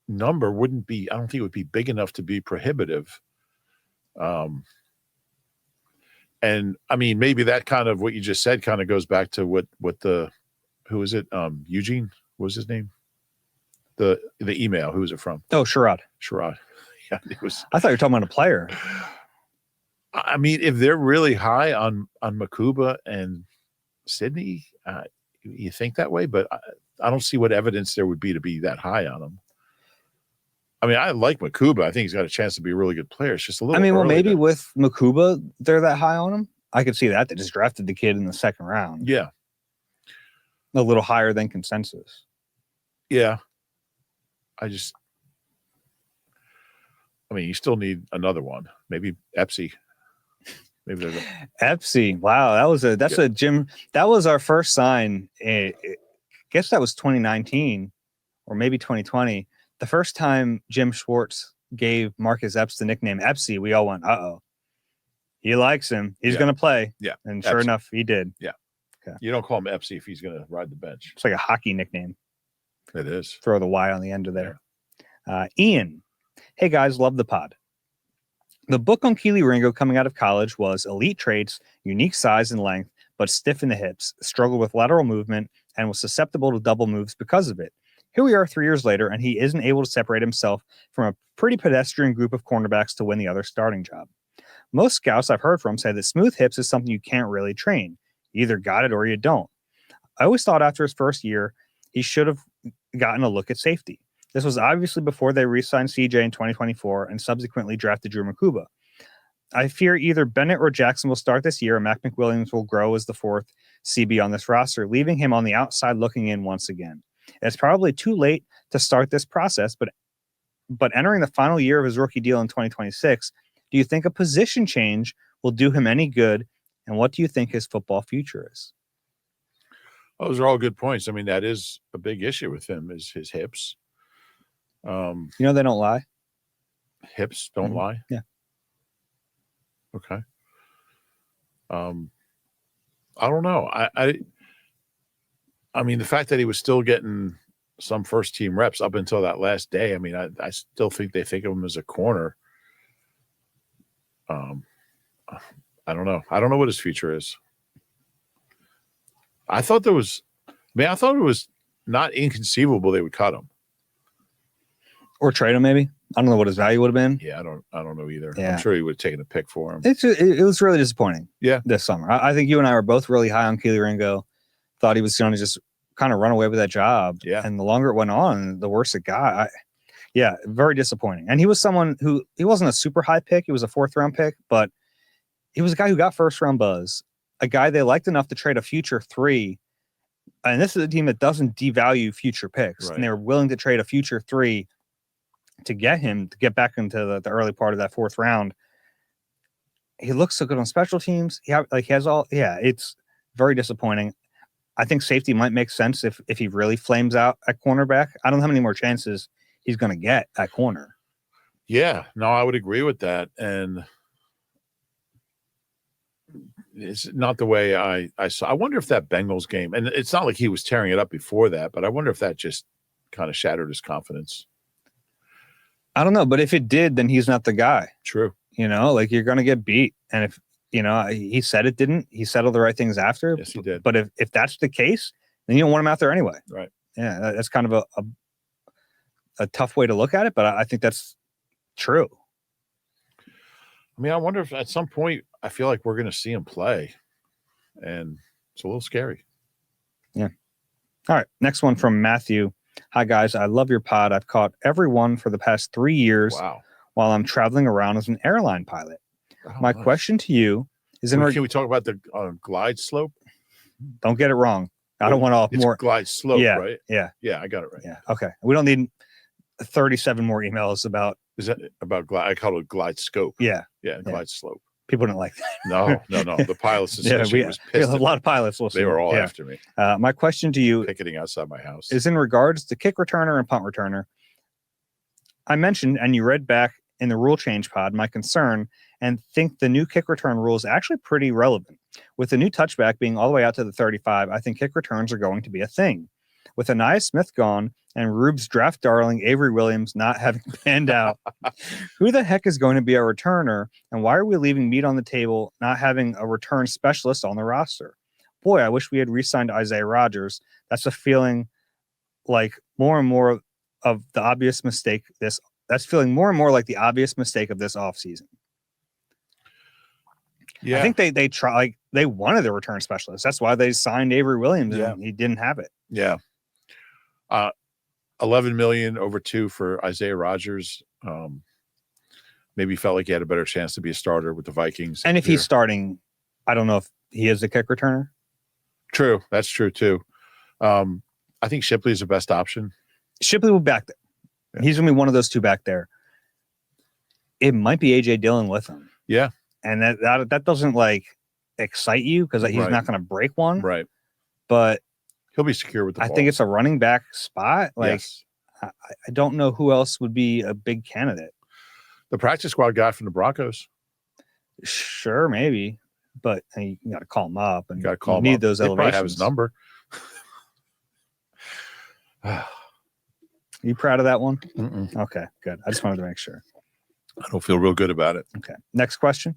number wouldn't be, I don't think it would be big enough to be prohibitive. And I mean, maybe that kind of what you just said kind of goes back to who is it? Eugene, what was his name? The email, who was it from? Oh, Sherrod. Yeah, it was. I thought you were talking about a player. I mean, if they're really high on Makuba and Sidney, you think that way, but I don't see what evidence there would be to be that high on him. I mean, I like Makuba. I think he's got a chance to be a really good player. It's just a little. Well, maybe with Makuba, they're that high on him. I could see that. They just drafted the kid in the second round. Yeah. A little higher than consensus. Yeah. You still need another one. Maybe Epps. Maybe there's Epps. Wow, that was our first sign. I guess that was 2019 or maybe 2020. The first time Jim Schwartz gave Marcus Epps the nickname Epps, we all went, uh-oh. He likes him. He's going to play. Yeah. And sure enough, he did. Yeah. Okay. You don't call him Epps if he's going to ride the bench. It's like a hockey nickname. It is. Throw the Y on the end of there. Ian. Hey, guys. Love the pod. The book on Keely Ringo coming out of college was elite traits, unique size and length, but stiff in the hips, struggled with lateral movement, and was susceptible to double moves because of it. Here we are 3 years later, and he isn't able to separate himself from a pretty pedestrian group of cornerbacks to win the other starting job. Most scouts I've heard from say that smooth hips is something you can't really train. You either got it or you don't. I always thought after his first year, he should have gotten a look at safety. This was obviously before they re-signed CJ in 2024 and subsequently drafted Drew Makuba. I fear either Bennett or Jackson will start this year and Mac McWilliams will grow as the fourth CB on this roster, leaving him on the outside looking in once again. It's probably too late to start this process, but entering the final year of his rookie deal in 2026, do you think a position change will do him any good? And what do you think his football future is? Those are all good points. I mean, that is a big issue with him is his hips. They don't lie. Hips don't lie. Yeah. Okay. I don't know. I mean, the fact that he was still getting some first team reps up until that last day. I mean, I still think they think of him as a corner. I don't know. I don't know what his future is. I thought it was not inconceivable they would cut him. Or trade him, maybe. I don't know what his value would have been. Yeah, I don't know either. Yeah. I'm sure he would have taken a pick for him. It was really disappointing. Yeah. This summer. I think you and I were both really high on Keely Ringo. Thought he was going to just kind of run away with that job. Yeah. And the longer it went on, the worse it got. Very disappointing. And he was someone who, he wasn't a super high pick. He was a 4th round pick, but he was a guy who got first round buzz. A guy they liked enough to trade a future 3. And this is a team that doesn't devalue future picks. Right. And they were willing to trade a future 3 to get him to get back into the early part of that 4th round. He looks so good on special teams. It's very disappointing. I think safety might make sense if he really flames out at cornerback. I don't know how many more chances he's going to get at corner. Yeah, no, I would agree with that. And it's not the way I saw. I wonder if that Bengals game, and it's not like he was tearing it up before that, but I wonder if that just kind of shattered his confidence. I don't know, but if it did, then he's not the guy. True. Like you're going to get beat. And if, he said it didn't, he said all the right things after. Yes, he did. But if that's the case, then you don't want him out there anyway. Right. Yeah. That's kind of a tough way to look at it, but I think that's true. I mean, I wonder if at some point I feel like we're going to see him play, and it's a little scary. Yeah. All right. Next one from Matthew. Hi, guys. I love your pod. I've caught everyone for the past 3 years while I'm traveling around as an airline pilot. My question to you is can we talk about the glide slope? Don't get it wrong. I don't want to it's more glide slope, right? Yeah. Yeah, I got it right. Yeah. Okay. We don't need 37 more emails about. Is that about glide? I call it glide scope. Yeah. Yeah, glide slope. People don't like that. No. The pilots was we pissed. have a lot of pilots listening. They were all after me. My question to you, picketing outside my house, is in regards to kick returner and punt returner. I mentioned, and you read back in the rule change pod, my concern, and think the new kick return rule is actually pretty relevant. With the new touchback being all the way out to the 35, I think kick returns are going to be a thing. With Anaya Smith gone and Rube's draft darling Avery Williams not having panned out, who the heck is going to be our returner, and why are we leaving meat on the table not having a return specialist on the roster? Boy, I wish we had re-signed Isaiah Rodgers. That's a feeling like more and more of the obvious mistake that's feeling more and more like the obvious mistake of this offseason. Yeah. I think they wanted the return specialist. That's why they signed Avery Williams and he didn't have it. Yeah. $11 million over 2 for Isaiah Rodgers. Maybe felt like he had a better chance to be a starter with the Vikings. And if he's starting, I don't know if he is a kick returner. True. That's true too. I think Shipley is the best option. Shipley will be back there. Yeah. He's going to be one of those two back there. It might be AJ Dillon with him. Yeah. And that doesn't excite you because he's not going to break one. Right. But he'll be secure with the ball. I think it's a running back spot. Yes. I don't know who else would be a big candidate. The practice squad guy from the Broncos. Are maybe. But you got to call him up. And you need those elevations. Probably have his number. You proud of that one? Mm-mm. Okay, good. I just wanted to make sure. I don't feel real good about it. Okay. Next question.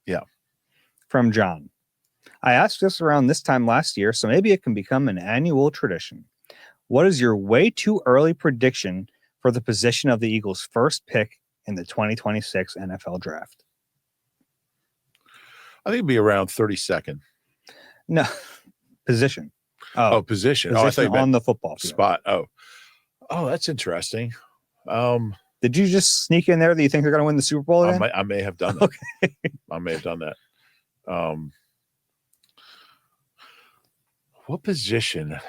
Yeah. From John. I asked this around this time last year, so maybe it can become an annual tradition. What is your way too early prediction for the position of the Eagles' first pick in the 2026 NFL draft? I think it'd be around 32nd. No. Position. Position. I thought on the football field. Spot. Oh, that's interesting. Did you just sneak in there that you think they're going to win the Super Bowl again? I may have done that. Okay. I may have done that. What position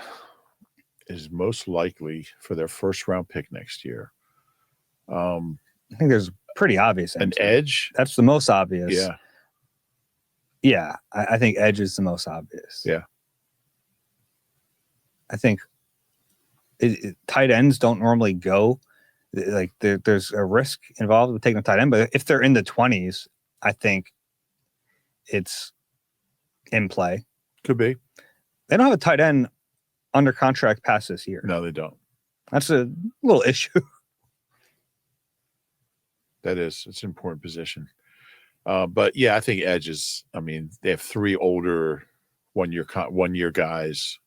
is most likely for their first round pick next year? I think there's a pretty obvious answer. An edge? That's the most obvious. Yeah. Yeah, I think edge is the most obvious. Yeah. I think tight ends don't normally go. There's a risk involved with taking a tight end, but if they're in the 20s, I think it's in play. Could be. They don't have a tight end under contract past this year. No, they don't. That's a little issue. That is. It's an important position. But yeah, I think edge is. I mean, they have 3 older one year guys.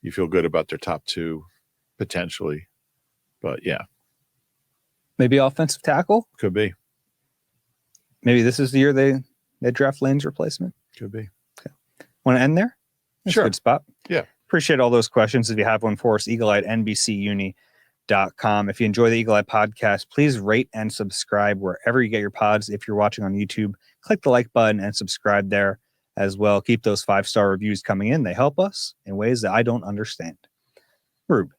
You feel good about their top 2 potentially, but yeah, maybe offensive tackle. Could be. Maybe this is the year they draft Lane's replacement. Could be. Okay. Want to end there? That's sure. A good spot. Yeah. Appreciate all those questions. If you have one for us, eagleeye@nbcuni.com. If you enjoy the Eagle Eye podcast, please rate and subscribe wherever you get your pods. If you're watching on YouTube, click the like button and subscribe there as well. Keep those 5-star reviews coming in. They help us in ways that I don't understand. Rube.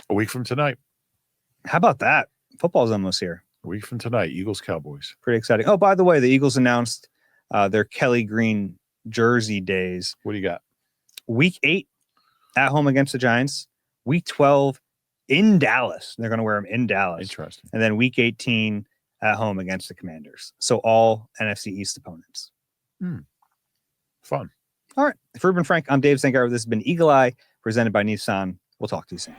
A week from tonight. How about that? Football's almost here. A week from tonight, Eagles Cowboys. Pretty exciting. Oh, by the way, the Eagles announced their Kelly Green jersey days. What do you got? Week 8 at home against the Giants. Week 12 in Dallas. They're going to wear them in Dallas. Interesting. And then week 18 at home against the Commanders. So all NFC East opponents. Fun. All right. For Reuben Frank, I'm Dave Zangaro. This has been Eagle Eye, presented by Nissan. We'll talk to you soon.